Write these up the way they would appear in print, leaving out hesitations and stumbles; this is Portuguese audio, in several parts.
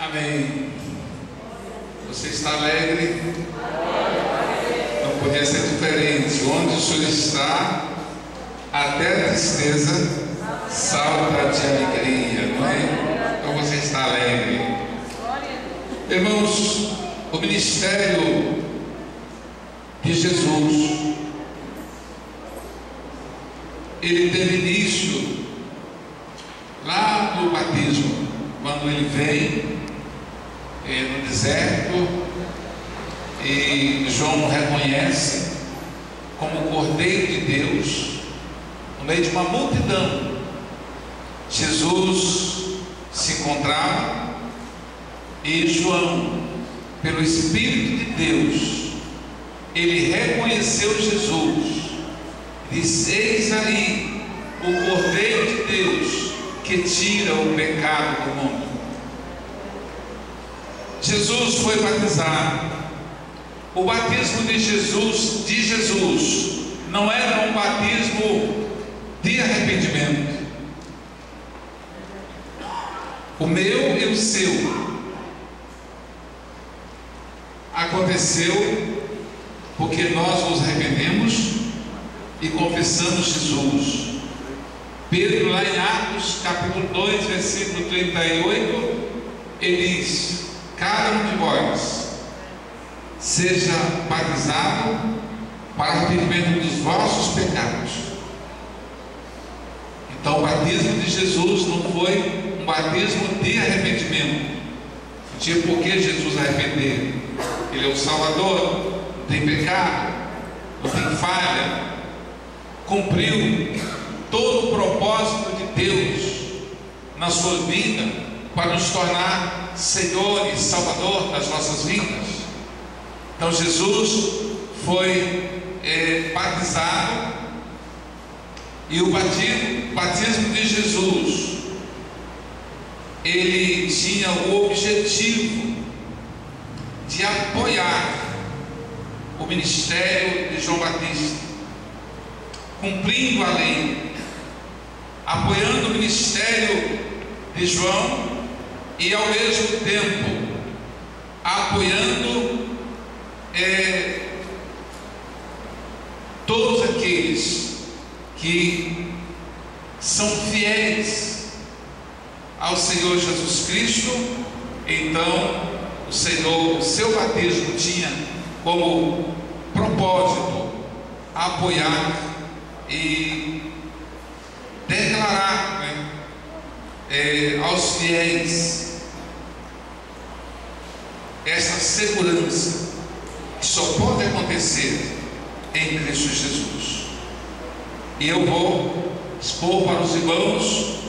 Amém. Você está alegre? Não podia ser diferente. Onde o Senhor está, até a tristeza salta de alegria, não é? Então você está alegre. Irmãos, o ministério de Jesus, ele teve início lá no batismo, quando ele vem no deserto e João reconhece como o Cordeiro de Deus no meio de uma multidão. Jesus se encontrava e João, pelo Espírito de Deus, ele reconheceu Jesus, disse: eis aí o Cordeiro de Deus que tira o pecado do mundo. Jesus foi batizado. O batismo de Jesus não era um batismo de arrependimento. O meu e o seu aconteceu porque nós nos arrependemos e confessamos Jesus. Pedro, lá em Atos capítulo 2, versículo 38, ele diz: cada um de vós seja batizado para arrependimento dos vossos pecados. Então o batismo de Jesus não foi um batismo de arrependimento. Não tinha por que Jesus arrepender. Ele é o Salvador, não tem pecado, não tem falha, cumpriu todo o propósito de Deus na sua vida para nos tornar Senhor e Salvador das nossas vidas. Então Jesus foi batizado, e o batismo de Jesus, ele tinha o objetivo de apoiar o ministério de João Batista, cumprindo a lei, apoiando o ministério de João e ao mesmo tempo apoiando todos aqueles que são fiéis ao Senhor Jesus Cristo. Então o seu batismo tinha como propósito apoiar e declarar aos fiéis essa segurança que só pode acontecer em Cristo Jesus. E eu vou expor para os irmãos: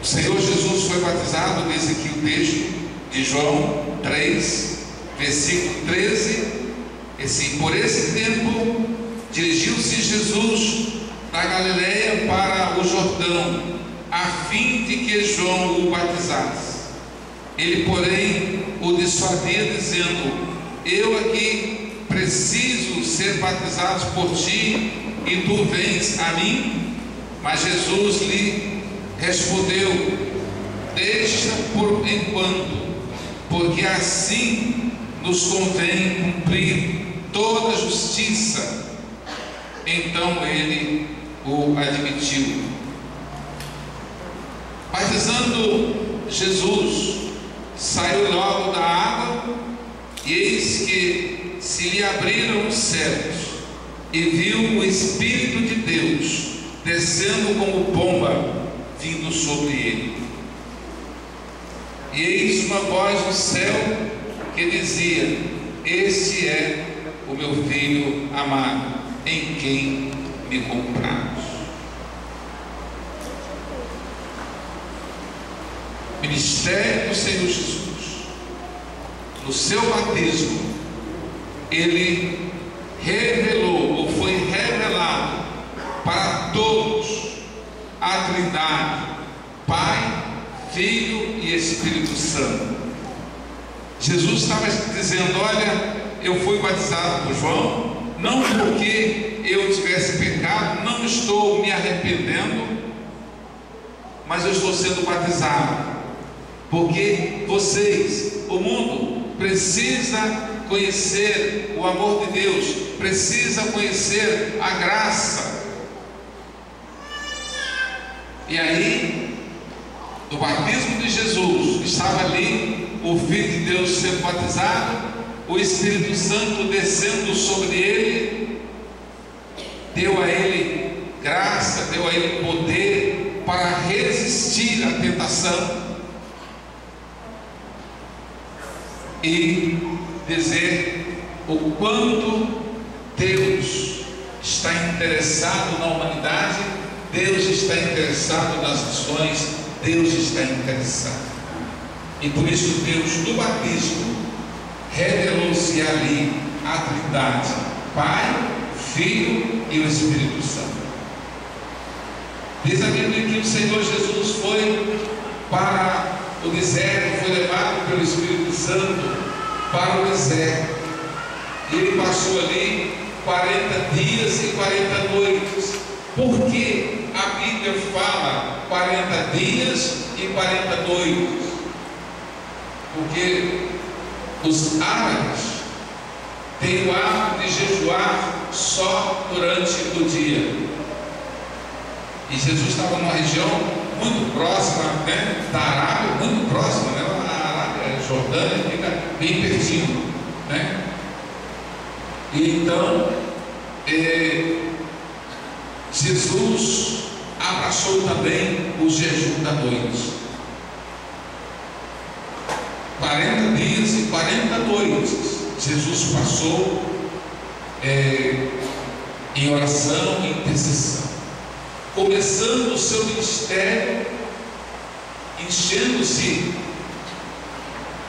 o Senhor Jesus foi batizado, diz aqui o texto de João 3, versículo 13, assim: por esse tempo dirigiu-se Jesus da Galileia para o Jordão, a fim de que João o batizasse. Ele, porém, o dissuadia, dizendo: eu aqui preciso ser batizado por ti, e tu vens a mim? Mas Jesus lhe respondeu: deixa por enquanto, porque assim nos convém cumprir toda a justiça. Então ele o admitiu. Batizando Jesus, saiu logo da água, e eis que se lhe abriram os céus, e viu o Espírito de Deus descendo como pomba, vindo sobre ele. E eis uma voz do céu que dizia: este é o meu Filho amado, em quem me compraste. Ministério do Senhor Jesus, no seu batismo, ele revelou, ou foi revelado para todos, a Trindade, Pai, Filho e Espírito Santo. Jesus estava dizendo: olha, eu fui batizado por João, não porque eu tivesse pecado, não estou me arrependendo, mas eu estou sendo batizado porque vocês, o mundo, precisa conhecer o amor de Deus, precisa conhecer a graça. E aí, no batismo de Jesus, estava ali o Filho de Deus sendo batizado, o Espírito Santo descendo sobre ele, deu a ele graça, deu a ele poder para resistir à tentação e dizer o quanto Deus está interessado na humanidade, Deus está interessado nas missões, Deus está interessado. E por isso Deus, no batismo, revelou-se ali a Trindade, Pai, Filho e o Espírito Santo. Diz a Bíblia que o Senhor Jesus foi para o deserto, foi levado pelo Espírito Santo para o deserto. E ele passou ali 40 dias e 40 noites. Por que a Bíblia fala 40 dias e 40 noites? Porque os árabes têm o hábito de jejuar só durante o dia. E Jesus estava numa região muito próxima, né, da Arábia, muito próxima, né? A Arábia, a Jordânia fica bem pertinho, né? E então Jesus abraçou também o jejum da noite. 40 dias e 40 noites Jesus passou em oração e intercessão, começando o seu ministério, enchendo-se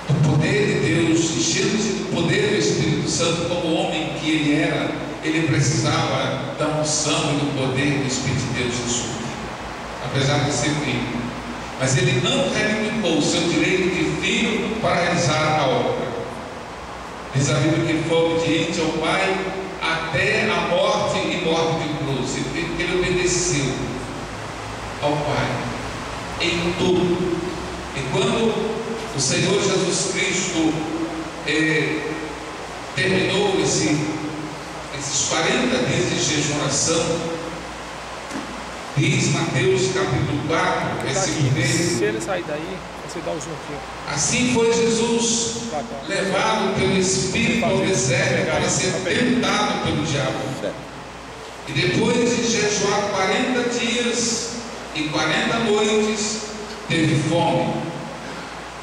do poder de Deus, enchendo-se do poder do Espírito Santo. Como homem que ele era, ele precisava da unção e do poder do Espírito de Deus em sua vida, apesar de ser filho. Mas ele não reivindicou o seu direito de filho para realizar a obra. Diz a Bíblia que foi obediente ao Pai até a morte e morte de cruz. Ele obedeceu ao Pai em tudo. E quando o Senhor Jesus Cristo terminou esses 40 dias de jejuação, diz Mateus capítulo 4, versículo 13. Se ele sair daí, você dá o zoom aqui. Assim foi Jesus levado pelo Espírito ao deserto para ser tentado pelo diabo. E depois de jejuar 40 dias e 40 noites, teve fome.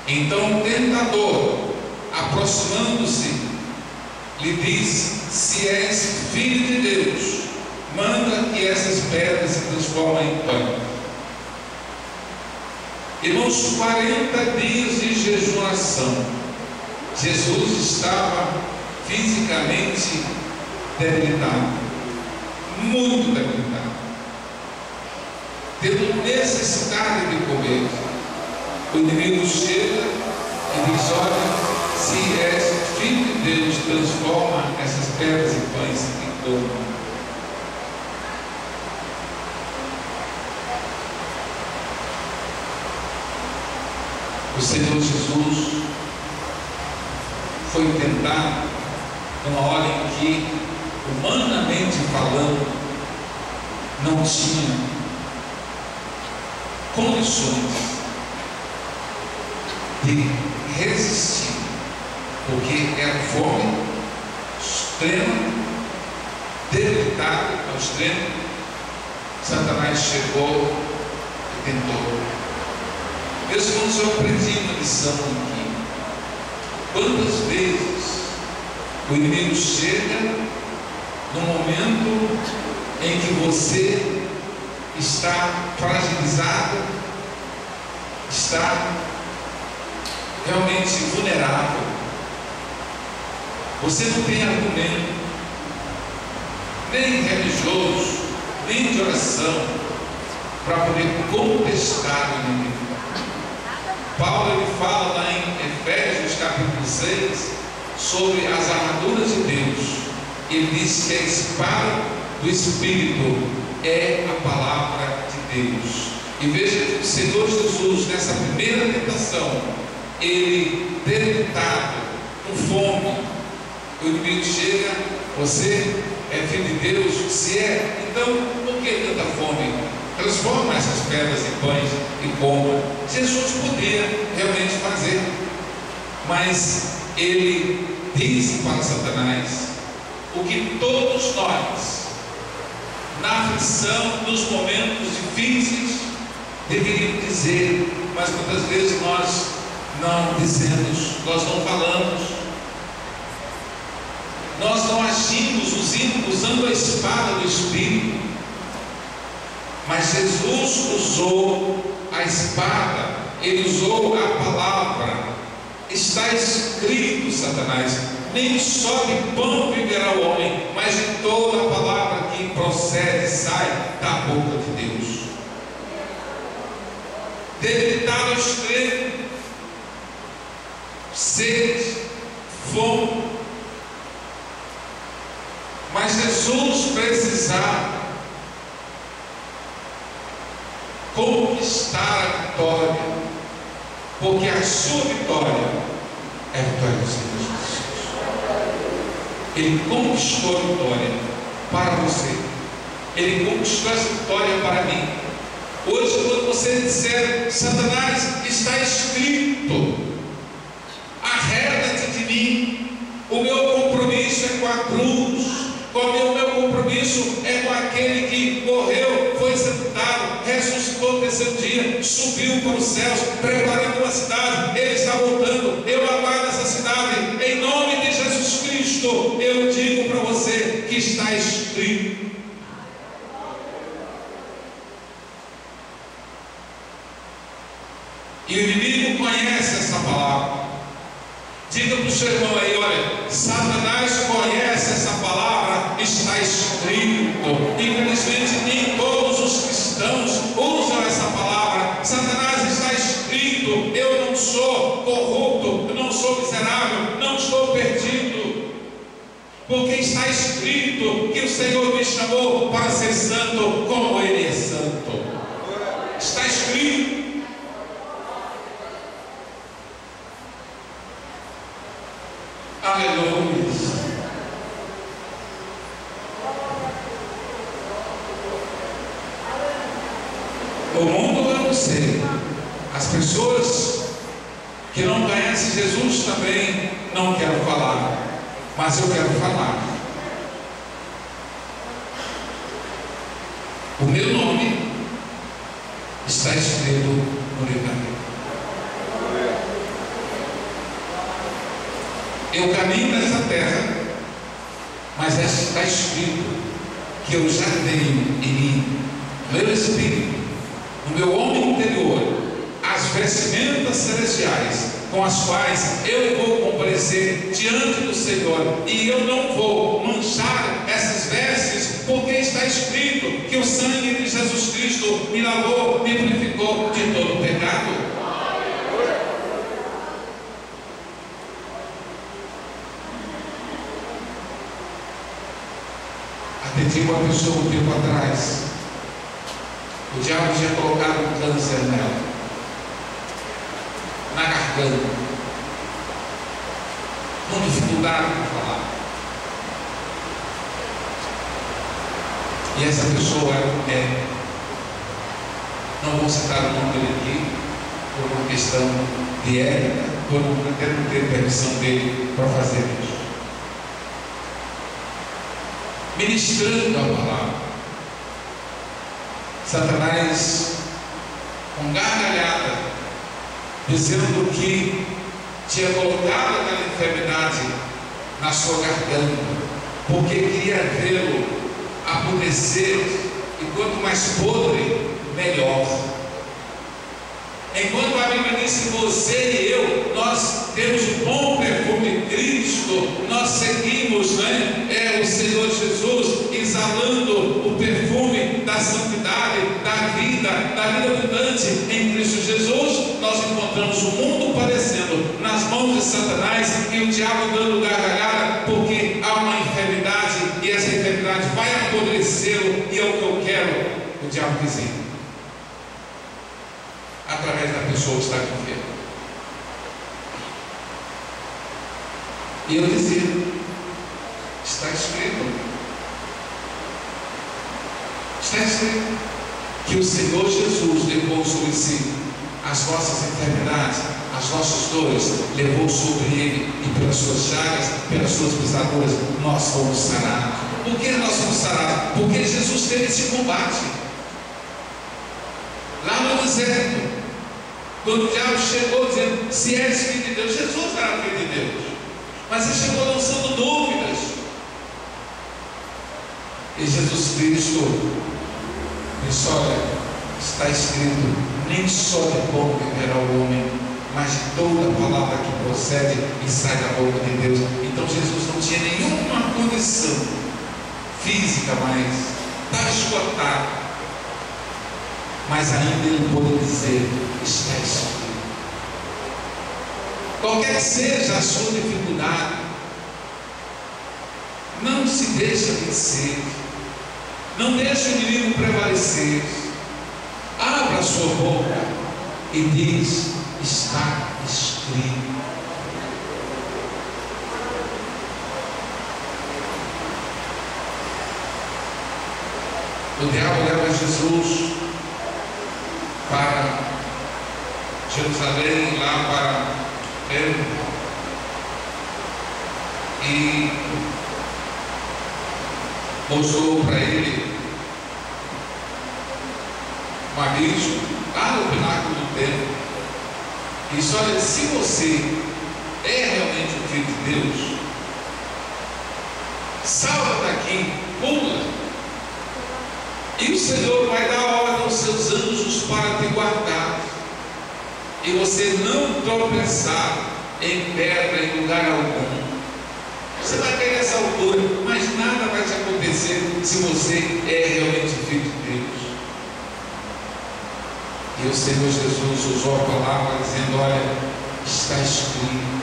Então o tentador, aproximando-se, lhe disse: se és filho de Deus, manda que essas pedras se transformem em pão. Irmãos, 40 dias de jejuação. Jesus estava fisicamente debilitado, muito debilitado, tendo necessidade de comer. O inimigo chega e diz: olha, se és filho de Deus, transforma essas pedras em pães e coma. O Senhor Jesus foi tentado numa hora em que, humanamente falando, não tinha condições de resistir, porque era fome extrema, debilitado ao extremo. Satanás chegou e tentou. Meus irmãos, eu aprendi uma lição aqui. Quantas vezes o inimigo chega no momento em que você está fragilizado, está realmente vulnerável, você não tem argumento, nem religioso, nem de oração, para poder contestar o inimigo. Paulo ele fala lá em Efésios capítulo 6 sobre as armaduras de Deus. Ele diz que a espada do Espírito é a palavra de Deus. E veja que o Senhor Jesus, nessa primeira tentação, ele debilitado, com fome, o inimigo chega: você é filho de Deus? Se é, então por que tanta fome? Transforma essas pedras em pães e coma. Jesus podia realmente fazer, mas ele disse para Satanás o que todos nós, na aflição, nos momentos difíceis, deveríamos dizer, mas muitas vezes nós não dizemos, nós não falamos, nós não agimos usando a espada do Espírito. Mas Jesus usou a espada, ele usou a palavra. Está escrito, Satanás: nem só de pão viverá o homem, mas de toda a palavra que procede, sai da boca de Deus. Debilitado ao extremo, sede, fome, mas Jesus precisava conquistar a vitória, porque a sua vitória é a vitória do Senhor Jesus. Ele conquistou a vitória para você, ele conquistou essa vitória para mim. Hoje, quando você disser: Satanás, está escrito, arreda-te de mim, o meu compromisso é com a cruz, o meu compromisso é com aquele que morreu, foi sepultado, ressuscitou no terceiro dia, subiu para os céus, preparando uma cidade, ele está voltando, eu aguardo essa cidade, em nome de Jesus Cristo. Eu digo para você que está escrito. E o inimigo conhece essa palavra. Diga para o seu irmão aí: olha, Satanás conhece essa palavra, está escrito. Infelizmente nem todos os cristãos usam essa palavra. Satanás, está escrito, eu não sou corrupto, eu não sou miserável, não estou perdido, porque está escrito que o Senhor me chamou para ser santo como Ele é santo. Está escrito. Aleluia. O mundo, eu não sei. As pessoas que não conhecem Jesus também não quero falar, mas eu quero falar. O meu nome está escrito no livro da vida. Eu caminho nessa terra, mas está escrito que eu já tenho em mim, no meu espírito, no meu homem interior, as vestimentas celestiais, com as quais eu vou comparecer diante do Senhor, e eu não vou manchar essas vestes, porque está escrito que o sangue de Jesus Cristo me lavou, me purificou de todo pecado. Atendi uma pessoa um tempo atrás. O diabo tinha colocado um câncer nela, na garganta, com dificuldade para falar. E essa pessoa era um médico. Não vou citar o nome dele aqui, por uma questão de ética, por até não ter permissão dele para fazer isso. Ministrando a palavra, Satanás, com gargalhada, dizendo que tinha colocado aquela enfermidade na sua garganta, porque queria vê-lo apodrecer, e quanto mais podre, melhor. Enquanto a Bíblia diz que você e eu, nós temos o bom perfume de Cristo, nós seguimos, o Senhor Jesus, exalando o perfume da santidade, da vida abundante em Cristo Jesus, nós encontramos o mundo padecendo nas mãos de Satanás e o diabo dando gargalhada, porque há uma enfermidade e essa enfermidade vai apodrecê-lo, e é o que eu quero, o diabo dizer. pessoa que está enferma. E eu dizia, está escrito que o Senhor Jesus levou sobre si as vossas enfermidades, as vossas dores, levou sobre ele, e pelas suas chagas, pelas suas pisaduras, nós fomos sarados. Por que nós fomos sarados? Porque Jesus teve esse combate lá no deserto, quando o diabo chegou dizendo: se és filho de Deus. Jesus era filho de Deus, mas ele chegou lançando dúvidas, e Jesus Cristo disse: olha, está escrito, nem só de pão viverá o homem, mas de toda palavra que procede e sai da boca de Deus. Então Jesus não tinha nenhuma condição física, mas está esgotado, mas ainda ele pode dizer: está escrito. Qualquer que seja a sua dificuldade, não se deixa vencer, não deixe o inimigo prevalecer. Abra a sua boca e diz: está escrito. O diabo leva Jesus para Jerusalém, lá para Pedro, e mostrou para ele um abismo lá no pináculo do templo, e disse: olha, se você é realmente o filho de Deus, salta daqui, pula, e o Senhor vai dar ordem aos seus anjos para te guardar, e você não tropeçar em pedra em lugar algum. Você vai cair nessa altura, mas nada vai te acontecer se você é realmente filho de Deus. E o Senhor Jesus usou a palavra dizendo: olha, está escrito,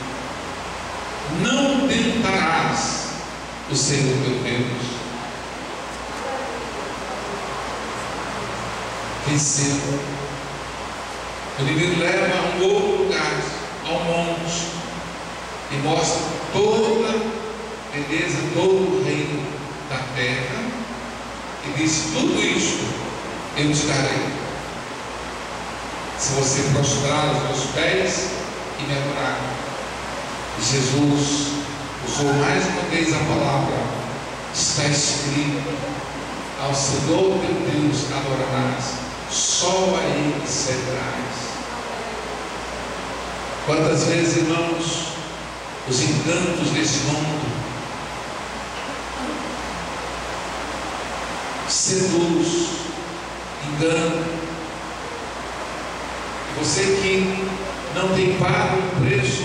não tentarás o Senhor teu Deus. Venceu. O inimigo leva a um outro lugar, ao monte, e mostra toda a beleza, todo o reino da terra, e disse: tudo isto eu te darei, se você prostrar os meus pés e me adorar. E Jesus usou mais uma vez a palavra: está escrito, ao Senhor teu Deus adorarás, só a Ele servirás. Quantas vezes, irmãos, os encantos desse mundo seduz, engana. Você que não tem pago o preço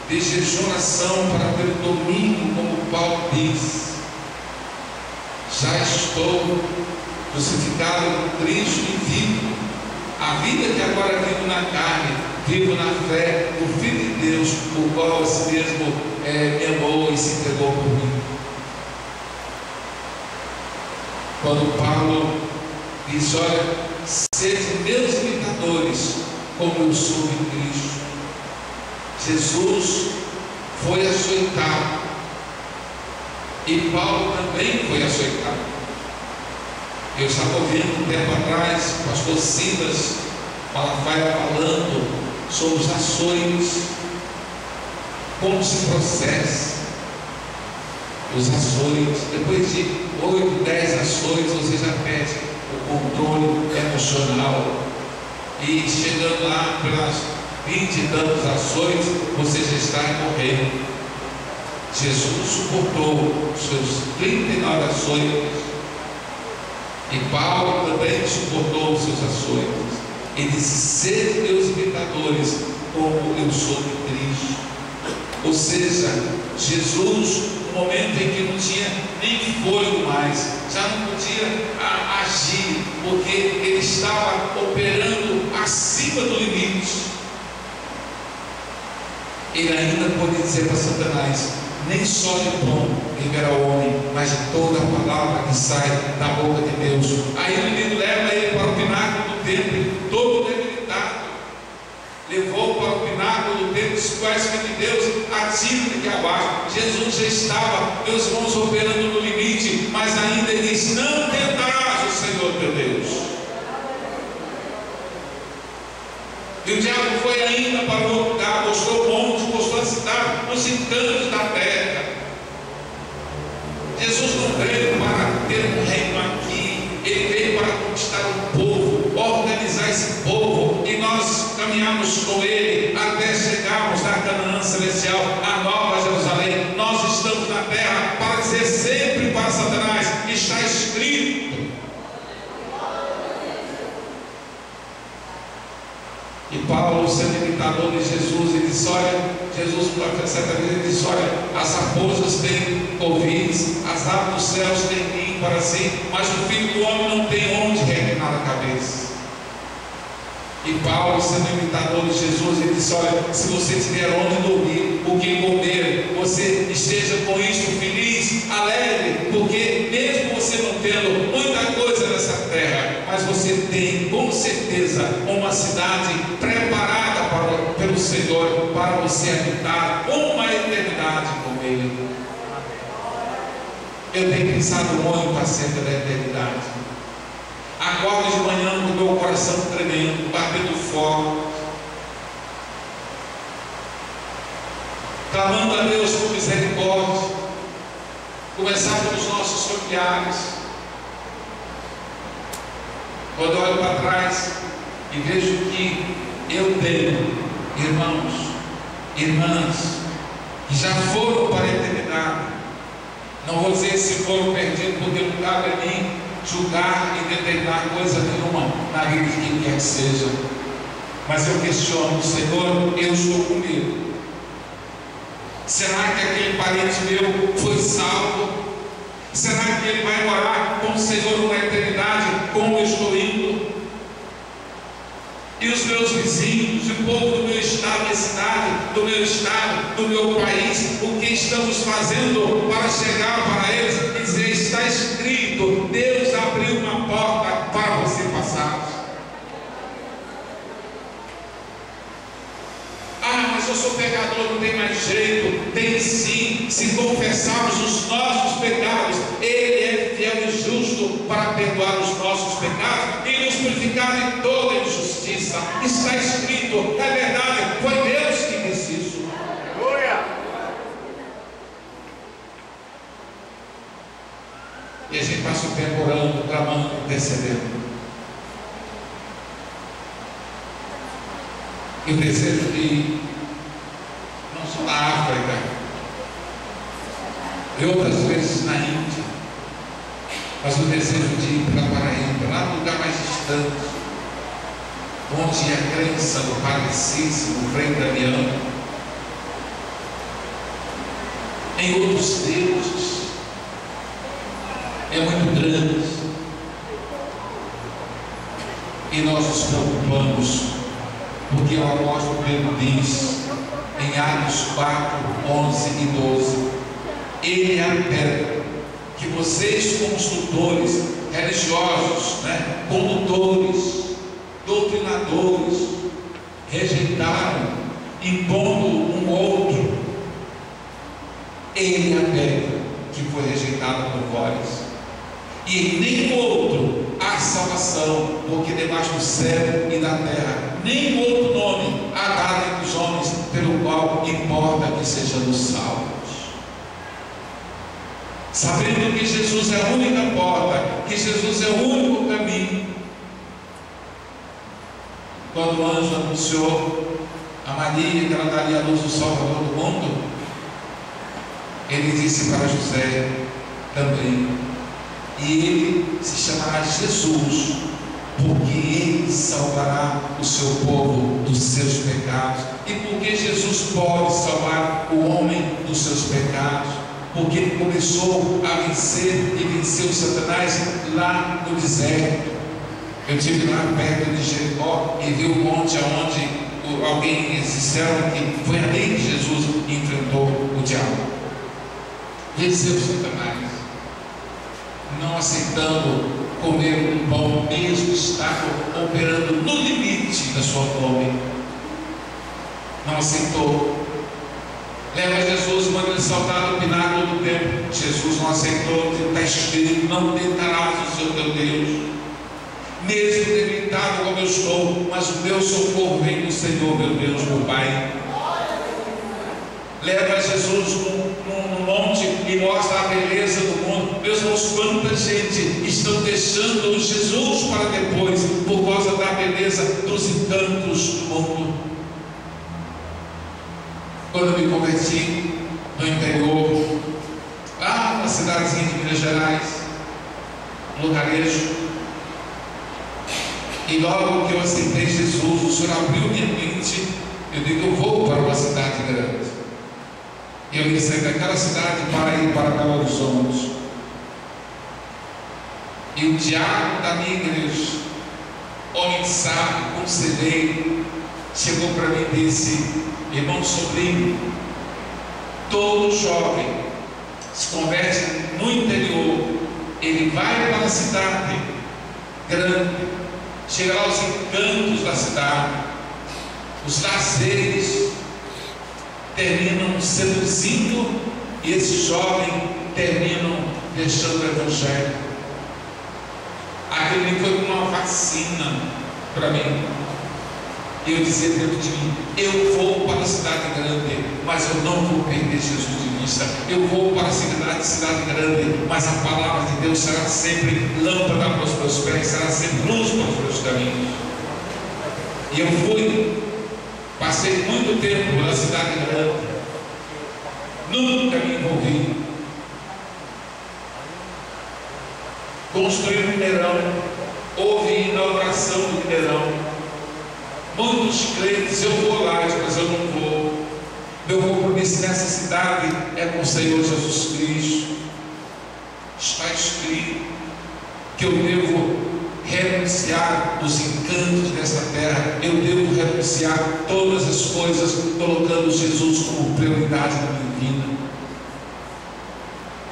de jejum, oração para ter o domínio, como Paulo diz: já estou crucificado com Cristo e vivo. A vida que agora vivo na carne, vivo na fé do Filho de Deus, o qual a si mesmo me amou e se entregou por mim. Quando Paulo diz: olha, sede meus imitadores, como eu sou em Cristo. Jesus foi açoitado, e Paulo também foi açoitado. Eu estava ouvindo um tempo atrás o pastor Silas Malafaia falando sobre os açoites, como se processa os açoites. Depois de 8, 10 açoites, você já perde o controle emocional, e chegando lá pelas 20 e tantos açoites, você já está morrendo. Jesus suportou os seus 39 açoites, e Paulo também suportou os seus açoites. Ele disse: sede meus imitadores, como eu sou de Cristo. Ou seja, Jesus, no momento em que não tinha nem fôlego mais, já não podia agir, porque ele estava operando acima do limite. Ele ainda pode dizer para Satanás: nem só de pão viverá o homem, mas de toda a palavra que sai da boca de Deus. Aí o inimigo leva ele para o pináculo do templo, todo debilitado, conhecimento de Deus atira de abaixo. Jesus já estava, meus irmãos, operando no limite, mas ainda ele diz: não tentarás o Senhor teu Deus. E o diabo foi ainda para o outro lugar, mostrou o monte, mostrou a cidade, os encantos da terra. Jesus não veio para ter um reino aqui, ele veio para conquistar um povo, organizar esse povo, e nós caminhamos com ele até chegarmos na Canaã celestial, a nova Jerusalém. Nós estamos na terra para dizer sempre para Satanás: está escrito. E Paulo, sendo imitador de Jesus, ele disse: olha, Jesus, uma certa vez, ele disse: olha, as raposas têm ouvidos, as aves dos céus têm ninho para si, mas o filho do homem não tem onde reclinar a cabeça. E Paulo, sendo imitador de Jesus, ele disse: olha, se você tiver onde dormir, o que comer, você esteja com isso feliz, alegre, porque mesmo você não tendo muita coisa nessa terra, mas você tem com certeza uma cidade preparada pelo Senhor para você habitar uma eternidade com Ele. Eu tenho pensado muito acerca da eternidade. Acordo de manhã com o meu coração tremendo, batendo forte, clamando a Deus por misericórdia, começar pelos nossos familiares. Quando eu olho para trás e vejo que eu tenho irmãos, irmãs que já foram para a eternidade, não vou dizer se foram perdidos, porque não cabe a mim julgar e determinar coisa nenhuma na vida de quem quer que seja, mas eu questiono: Senhor, eu estou com medo. Será que aquele parente meu foi salvo? Será que ele vai morar com o Senhor numa eternidade como eu estou indo? E os meus vizinhos, o povo do meu estado, minha cidade, do meu estado, do meu país, o que estamos fazendo para chegar para eles e dizer: está escrito, Deus abriu uma porta para você passar. Ah, mas eu sou pecador, não tem mais jeito. Tem sim, se confessarmos os nossos pecados, Ele é fiel e justo para perdoar os nossos pecados e nos purificar de toda injustiça. Está escrito, é verdade, foi Deus que disse isso. E a gente passa o tempo orando, clamando, intercedendo. E o desejo de ir, não só na África, e outras vezes na Índia, mas o desejo de ir para a Paraíba, lá no lugar mais distante, onde a crença do Padrecíssimo, o Frei Damião, em outros deuses, é muito grande, e nós nos preocupamos, porque o apóstolo Pedro diz em Atos 4, 11 e 12: ele é a pedra que vocês, consultores religiosos, condutores, doutrinadores, rejeitaram, impondo um outro. Ele é a pedra que foi rejeitada por vós, e em nenhum outro há salvação, porque debaixo do céu e da terra nenhum outro nome há dado entre os homens pelo qual importa que sejamos salvos. Sabendo que Jesus é a única porta, que Jesus é o único caminho. Quando o anjo anunciou a Maria que ela daria a luz do Salvador do mundo, ele disse para José também: e ele se chamará Jesus, porque ele salvará o seu povo dos seus pecados. E porque Jesus pode salvar o homem dos seus pecados? Porque ele começou a vencer e venceu Satanás lá no deserto. Eu estive lá perto de Jericó e vi o monte onde alguém disseram que foi ali que Jesus enfrentou o diabo. Venceu Satanás, não aceitando comer um pão, mesmo estava operando no limite da sua fome. Não aceitou, Leva Jesus, manda ele saltar no pináculo do templo. Jesus não aceitou, está escrito: não tentarás o seu teu Deus. Mesmo debilitado como eu estou, mas o meu socorro vem do Senhor, meu Deus, meu Pai. Leva Jesus no monte e mostra a beleza do mundo. Meus irmãos, quanta gente estão deixando Jesus para depois, por causa da beleza dos encantos do mundo. Quando eu me converti no interior, lá numa cidadezinha de Minas Gerais, no lugarejo, e logo que eu aceitei Jesus, o Senhor abriu minha mente. Eu digo: eu vou para uma cidade grande. E eu ia sair daquela cidade para ir para Belo Horizonte. E o diácono da minha igreja, homem sábio, conselheiro, chegou para mim e disse: irmão sobrinho, todo jovem se converte no interior, ele vai para a cidade grande, chega lá aos encantos da cidade, os lazeres terminam seduzindo, e esses jovens terminam deixando o Evangelho. Aquilo foi como uma vacina para mim. E eu dizia dentro de mim: eu vou para a cidade grande, mas eu não vou perder Jesus de vista. Eu vou para a cidade grande, mas a palavra de Deus será sempre lâmpada para os meus pés, será sempre luz para os meus caminhos. E eu fui, passei muito tempo na cidade grande, nunca me envolvi. Construí um Mineirão, houve inauguração do Mineirão. Muitos crentes: eu vou lá, mas eu não vou. Meu compromisso nessa cidade é com o Senhor Jesus Cristo. Está escrito que eu devo renunciar os encantos desta terra. Eu devo renunciar todas as coisas, colocando Jesus como prioridade na minha vida.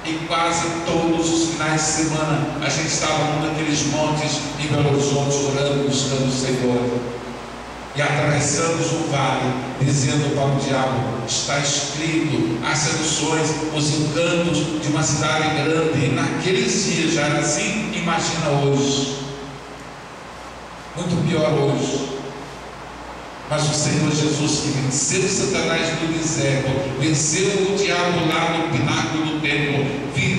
E quase todos os finais de semana a gente estava num daqueles montes em Belo Horizonte, orando, buscando o Senhor. E atravessamos um vale, dizendo para o diabo: está escrito, as seduções, os encantos de uma cidade grande. E naqueles dias já era assim. Imagina hoje, muito pior hoje. Mas o Senhor Jesus, que venceu Satanás no deserto, venceu o diabo lá no pináculo do templo,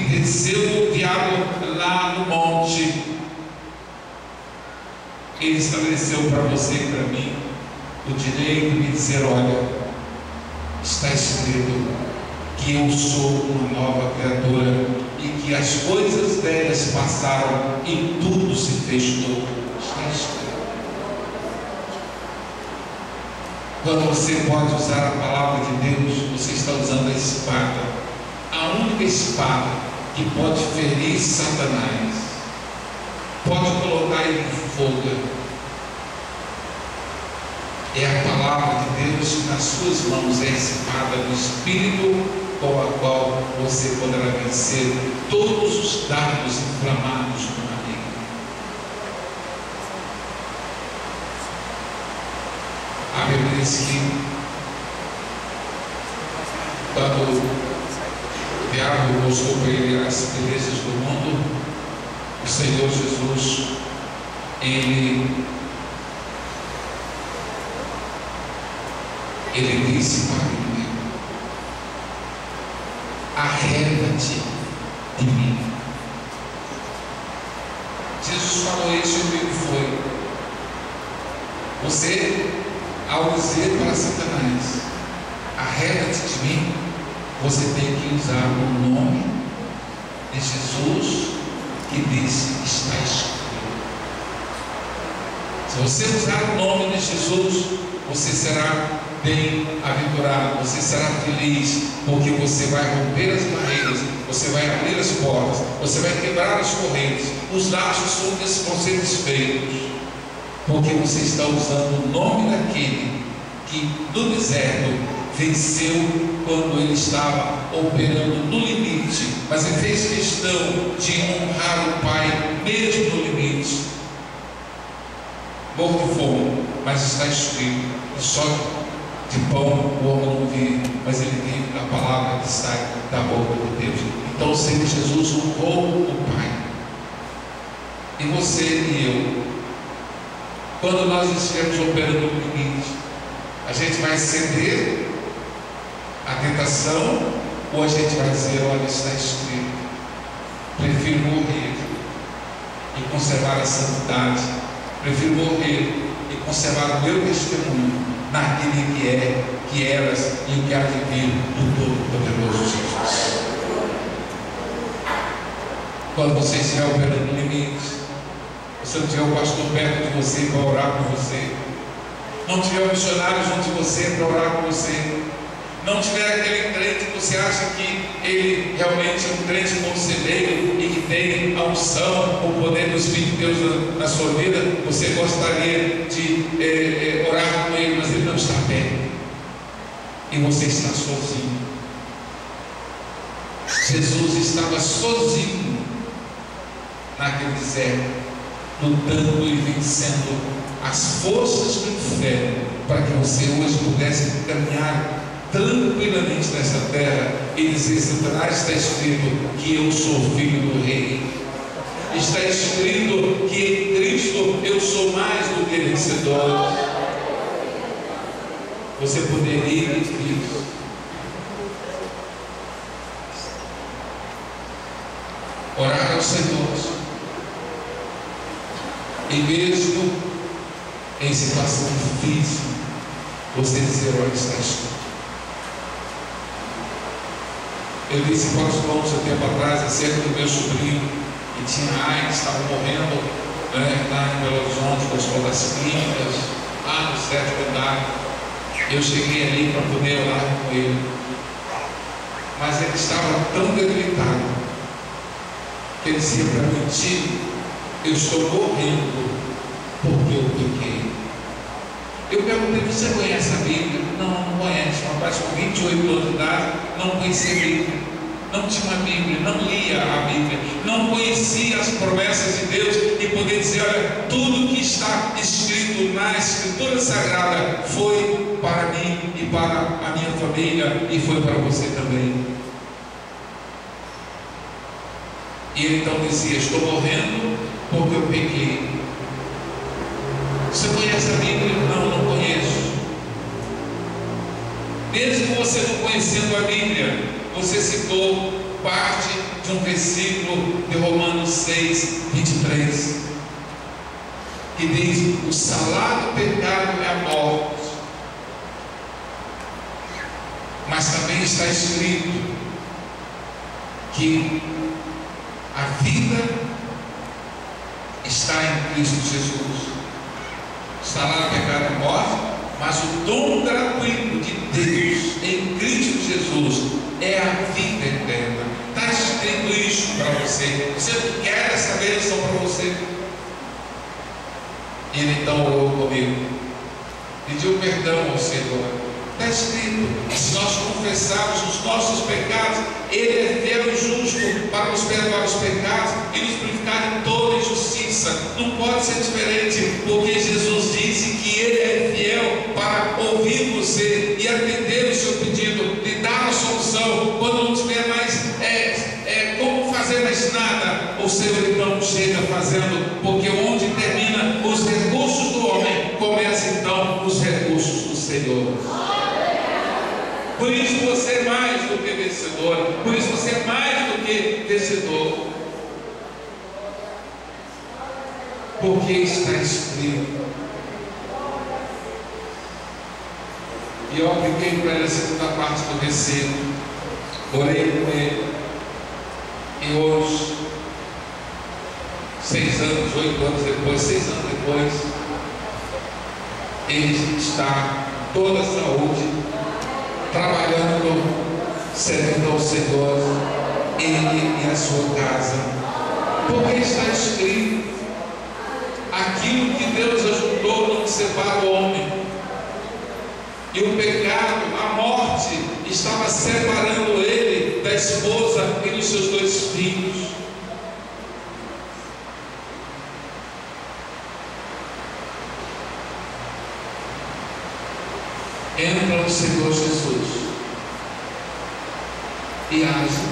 venceu o diabo lá no monte, Ele estabeleceu para você e para mim o direito de dizer: olha, está escrito que eu sou uma nova criatura e que as coisas velhas passaram e tudo se fez novo. Está escrito. Quando você pode usar a palavra de Deus, você está usando a espada, a única espada que pode ferir Satanás, pode colocar ele em fuga. É a palavra de Deus nas suas mãos, é a espada do Espírito com a qual você poderá vencer todos os dardos inflamados do maligno. A Bíblia diz que quando o diabo mostrou para ele as belezas do mundo, o Senhor Jesus, ele disse para ele: arreda-te de mim. Jesus falou isso e o que foi? Você, ao dizer para Satanás: arreda-te de mim, você tem que usar o nome de Jesus, que disse: está escrito. Se você usar o nome de Jesus, você será bem-aventurado, você será feliz, porque você vai romper as barreiras, você vai abrir as portas, você vai quebrar as correntes, os laços vão ser desfeitos, porque você está usando o nome daquele que no deserto venceu quando ele estava operando no limite, mas ele fez questão de honrar o Pai mesmo no limite, morto de fome. Mas está escrito: só de pão o homem não vive, mas ele vive da palavra que sai da boca de Deus. Então o Senhor Jesus honrou o Pai. E você e eu, quando nós estivermos operando no limite, a gente vai ceder à tentação, ou a gente vai dizer: olha, está escrito, prefiro morrer e conservar a santidade, prefiro morrer e conservar o meu testemunho naquele que eras e o que há de vir do Todo-Poderoso Jesus. Quando você estiver operando no limite, você não tiver o pastor perto de você para orar por você, não tiver o missionário junto de você para orar por você, não tiver aquele crente que você acha que ele realmente é um crente conselheiro e que tem a unção, o poder do Espírito de Deus na sua vida, você gostaria de orar com ele, mas ele não está perto e você está sozinho. Jesus estava sozinho naquele deserto, lutando e vencendo as forças do inferno, para que você hoje pudesse caminhar tranquilamente nessa terra e dizer: Satanás, está escrito que eu sou filho do rei, está escrito que em Cristo eu sou mais do que vencedor. Você poderia em Cristo orar ao Senhor, e mesmo em situação difícil, você dizer: olha, está escrito. Eu disse para os irmãos há tempo atrás acerca do meu sobrinho que tinha AIDS, estava morrendo, lá em Belo Horizonte, no Hospital das Clínicas, lá no 7º andar. Eu cheguei ali para poder orar com ele, mas ele estava tão debilitado que ele dizia para mim: tio, eu estou morrendo porque eu pequei. Eu perguntei: você conhece a Bíblia? Não conhece. Um rapaz com 28 anos de idade não conhecia a Bíblia, não tinha uma Bíblia, não lia a Bíblia, não conhecia as promessas de Deus e poder dizer: olha, tudo que está escrito na Escritura Sagrada foi para mim e para a minha família e foi para você também. E ele então dizia: estou morrendo porque eu pequei. Você conhece a Bíblia? Não conheço. Mesmo você não conhecendo a Bíblia, você citou parte de um versículo de Romanos 6, 23, que diz: o salário do pecado é a morte, mas também está escrito que a vida está em Cristo Jesus. O salário do pecado é morte, mas o dom gratuito de Deus em Cristo Jesus é a vida eterna. Está escrito isso para você. Você não quer essa bênção para você? Ele então orou comigo, pediu perdão ao Senhor. Está escrito que se nós confessarmos os nossos pecados, Ele é fiel e justo para nos perdoar os pecados e nos purificar de toda injustiça. Não pode ser diferente, porque Jesus disse que Ele é fiel para ouvir você e atender o seu pedido, lhe dar a solução quando não tiver mais como fazer mais nada. O Senhor então chega fazendo, porque onde termina os recursos do homem, começa então os recursos do Senhor. Por isso você é mais do que vencedor. Por isso você é mais do que vencedor. Porque está escrito. E eu apliquei para ele a segunda parte do versículo. Orei com ele. E hoje, 6 anos, 8 anos depois, 6 anos depois, ele está com toda a saúde, trabalhando, servindo ao Senhor, ele e a sua casa, porque está escrito: aquilo que Deus ajuntou não separa o homem. E o pecado, a morte, estava separando ele da esposa e dos seus 2 filhos. entra o Senhor Jesus e age,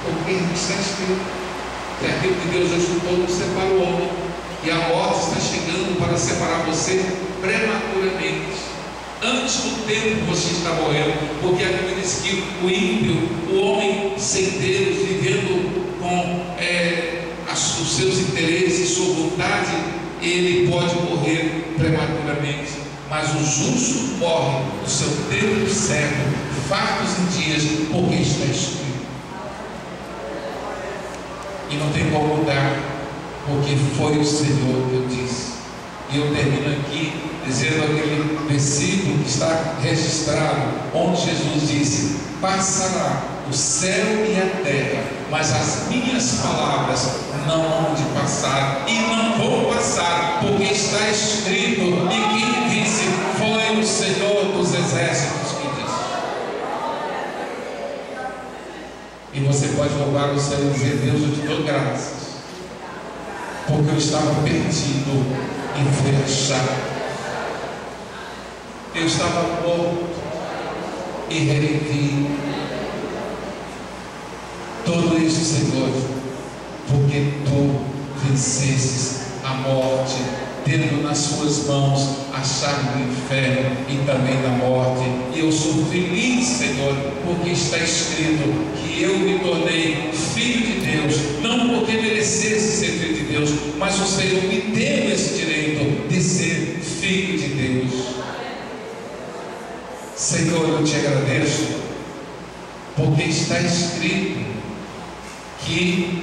porque está escrito que aquilo que Deus ajuntou separa o homem, e a morte está chegando para separar você prematuramente. Antes do tempo você está morrendo, porque a Bíblia diz que o ímpio, o homem sem Deus, vivendo com os seus interesses, sua vontade, ele pode morrer prematuramente, mas o justo morre no seu tempo certo, fartos em dias, porque está escrito. E não tem como mudar, porque foi o Senhor que eu disse. E eu termino aqui dizendo aquele versículo que está registrado, onde Jesus disse: passará o céu e a terra, mas as minhas palavras não hão de passar, e não vão passar, porque está escrito, e quem disse foi o Senhor dos exércitos que disse. E você pode louvar o céu e dizer: Deus, eu te dou graças, porque eu estava perdido e fui achado. Eu estava morto e revivi. Tudo isso, Senhor, porque tu vencestes a morte, tendo nas suas mãos a chave do inferno e também da morte. E eu sou feliz, Senhor, porque está escrito que eu me tornei filho de Deus, não porque merecesse ser filho de Deus, mas o Senhor me deu esse direito de ser filho de Deus. Senhor, eu te agradeço, porque está escrito que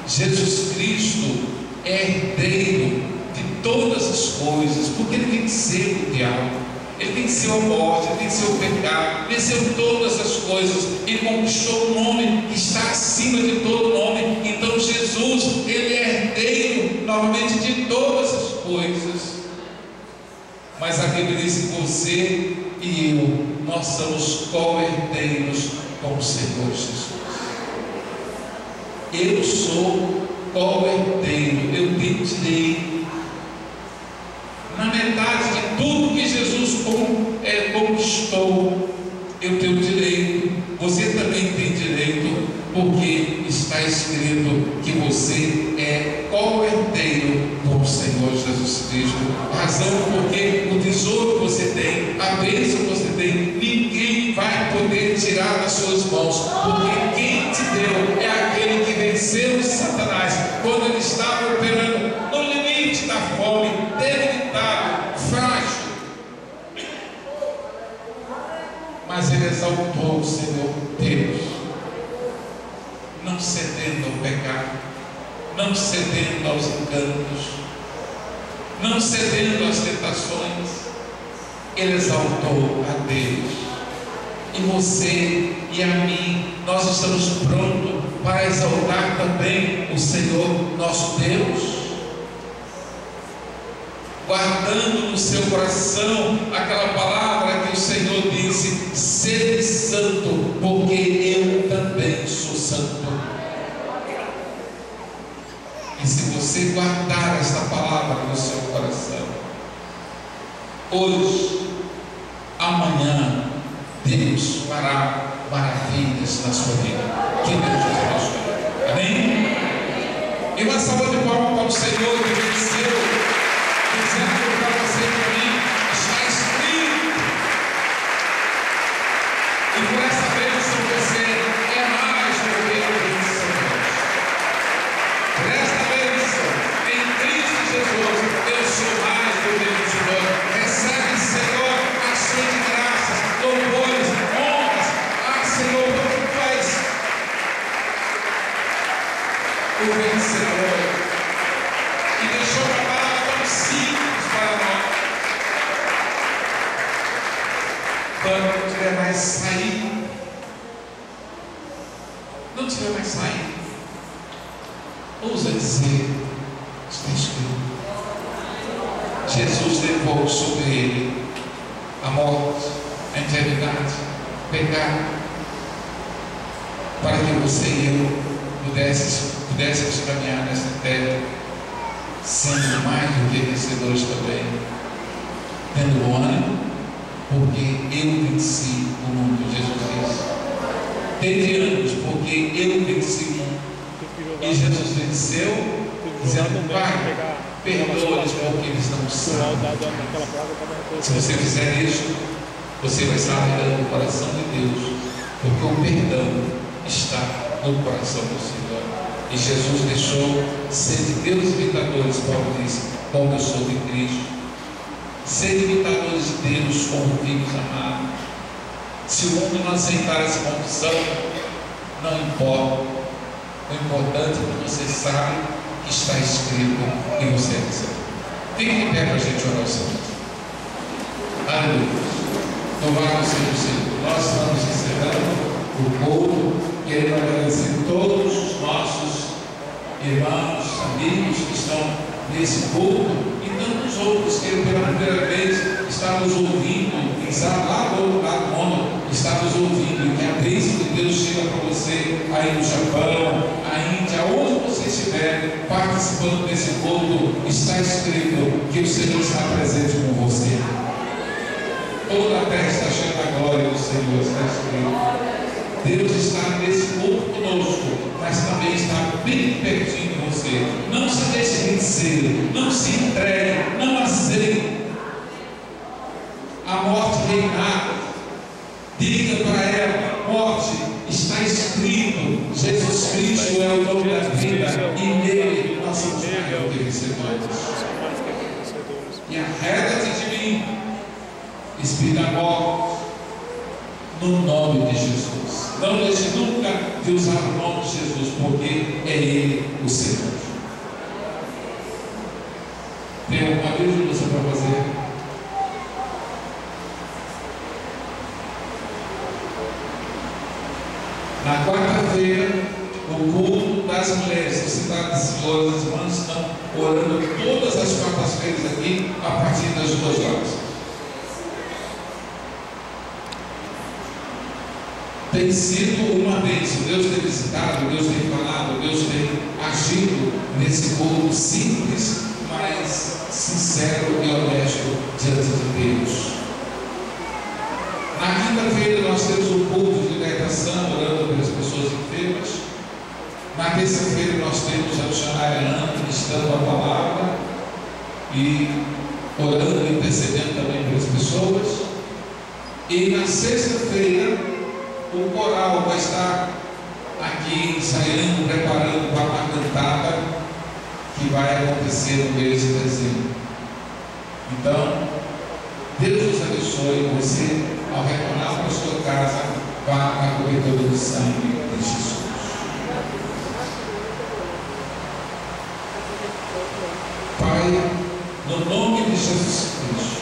Jesus Cristo é herdeiro de todas as coisas, porque ele venceu o diabo, ele venceu a morte, ele venceu o pecado, venceu todas as coisas, ele conquistou um nome que está acima de todo nome. Então Jesus, ele é herdeiro novamente de todas as coisas. Mas a Bíblia diz que você e eu, nós somos co-herdeiros com o Senhor Jesus. Eu sou co-herdeiro, eu tenho direito na metade de tudo que Jesus conquistou. Eu tenho direito, você também tem direito, porque está escrito que você é co-herdeiro com o Senhor Jesus Cristo. Razão porque o tesouro que você tem, a bênção que você tem, ninguém vai poder tirar das suas mãos, porque quem te deu é aquele que venceu Satanás quando ele estava operando no limite da fome, debilitado, frágil. Mas ele exaltou o Senhor Deus, não cedendo ao pecado, não cedendo aos enganos, não cedendo às tentações. Ele exaltou a Deus. E você e a mim, nós estamos prontos para exaltar também o Senhor nosso Deus, guardando no seu coração aquela palavra que o Senhor disse: sede santo, porque eu também sou santo. E se você guardar esta palavra no seu coração, hoje, amanhã, Deus fará maravilhas na sua vida. Que Deus te abençoe. Amém? E uma salva de palmas para o Senhor que venceu, dizendo para você e para mim: está escrito. E por essa bênção você é mais do que vencedor. Por esta bênção, em Cristo Jesus, eu sou mais do que vencedor. Recebe, Senhor, ação de graças, louvores, honras. Ah, Senhor, porque tu és o vencedor. E deixou uma palavra tão simples para nós. Quando não tiver mais saída, não tiver mais saída, ousa dizer: está escrito. Jesus levou sobre ele a morte, a enfermidade, o pecado, para que você e eu pudéssemos caminhar nesta terra sendo mais do que vencedores também, tendo ânimo, porque eu venci o mundo. Jesus disse: tende ânimos, porque eu venci o mundo. E Jesus venceu, dizendo: Pai, perdoa-lhes porque eles não sabem. Se você fizer isso, você vai estar alegrando o coração de Deus, porque o perdão está no coração do Senhor. E Jesus deixou ser de Deus imitadores. Paulo disse: como eu sou de Cristo. Ser imitadores de Deus como filhos amados. Se o mundo não aceitar essa condição, não importa. O importante é que você sabe que está escrito e você recebe. Fique de pé para a gente orar o Senhor. Aleluia. Louvado seja o Senhor. Nós estamos encerrando o culto, querendo agradecer a todos os nossos irmãos, amigos que estão nesse culto e tantos outros que pela primeira vez estão nos ouvindo, quem sabe lá do outro lado do mundo está nos ouvindo, e que a bênção de Deus chega para você aí no Japão, na Índia, onde você estiver participando desse culto. Está escrito que o Senhor está presente com você. Toda a terra está cheia da glória do Senhor, está escrito. Deus está nesse culto conosco, mas também está bem pertinho de você. Não se deixe vencer, não se entregue, não aceite a morte reinada. Diga para ela: morte, está escrito, Jesus Cristo é o nome da vida, e nele nós somos mais do que vencedores. E arreda-te de mim, espírito da morte, no nome de Jesus. Não deixe nunca de usar o nome de Jesus, porque é Ele o Senhor. Tem uma Bíblia você para fazer? Na quarta-feira, o culto das mulheres, a cidade de Senhor, as irmãs estão orando todas as quartas-feiras aqui, a partir das 2 horas. Tem sido uma bênção. Deus tem visitado, Deus tem falado, Deus tem agido nesse culto simples, mas sincero e honesto diante de Deus. Na quinta-feira nós temos um culto de libertação, orando pelas pessoas enfermas. Na terça-feira nós temos a missionária Ana ministrando a palavra e orando e intercedendo também pelas pessoas. E na sexta-feira o coral vai estar aqui ensaiando, preparando para uma cantada que vai acontecer no mês de dezembro. Então, Deus nos abençoe. Você, ao retornar para a sua casa, vá à cobertura do sangue de Jesus. Pai, no nome de Jesus Cristo,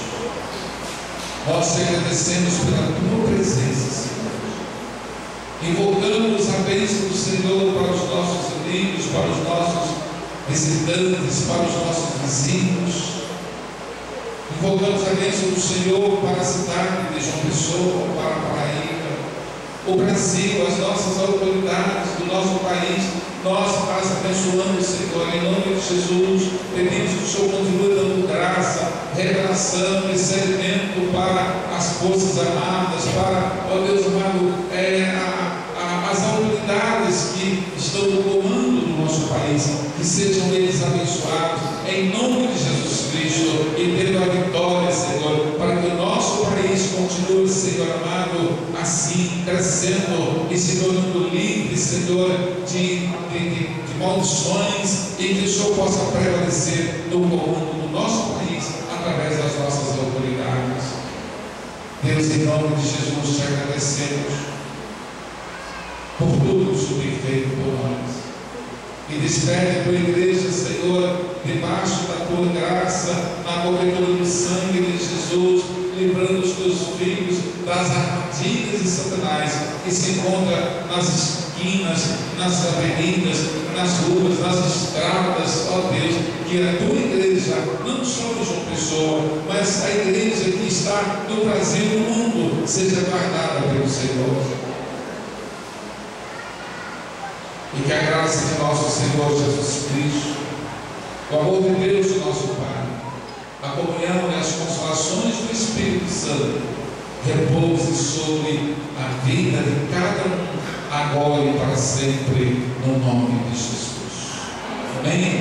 nós te agradecemos pela tua presença, Senhor. Invocamos a bênção do Senhor para os nossos amigos, para os nossos visitantes, para os nossos vizinhos. Invocamos a bênção do Senhor para a cidade de João Pessoa, para a Paraíba, o Brasil, as nossas autoridades do nosso país. Nós as abençoamos, Senhor, em nome de Jesus. Pedimos que o Senhor continue dando graça, revelação, discernimento para as forças armadas, para, ó Deus amado, as autoridades que estão no comando do nosso país, que sejam eles abençoados, em nome de Jesus Cristo, e tendo a vitória, Senhor, para que o nosso país continue, Senhor amado, assim, crescendo e se tornando livre, Senhor, de maldições, e que o Senhor possa prevalecer no comando do nosso país, através das nossas autoridades. Deus, em nome de Jesus, te agradecemos por tudo que o Senhor tem feito por nós. E despede a tua igreja, Senhor, debaixo da tua graça, na cobertura do sangue de Jesus, livrando os teus filhos das armadilhas de Satanás que se encontra nas esquinas, nas avenidas, nas ruas, nas estradas. Ó Deus, que a tua igreja, não só de João Pessoa, mas a igreja que está no Brasil e no mundo, seja guardada pelo Senhor. E que a graça de nosso Senhor Jesus Cristo, o amor de Deus, nosso Pai, a comunhão e as consolações do Espírito Santo repouse sobre a vida de cada um, agora e para sempre, no nome de Jesus. Amém?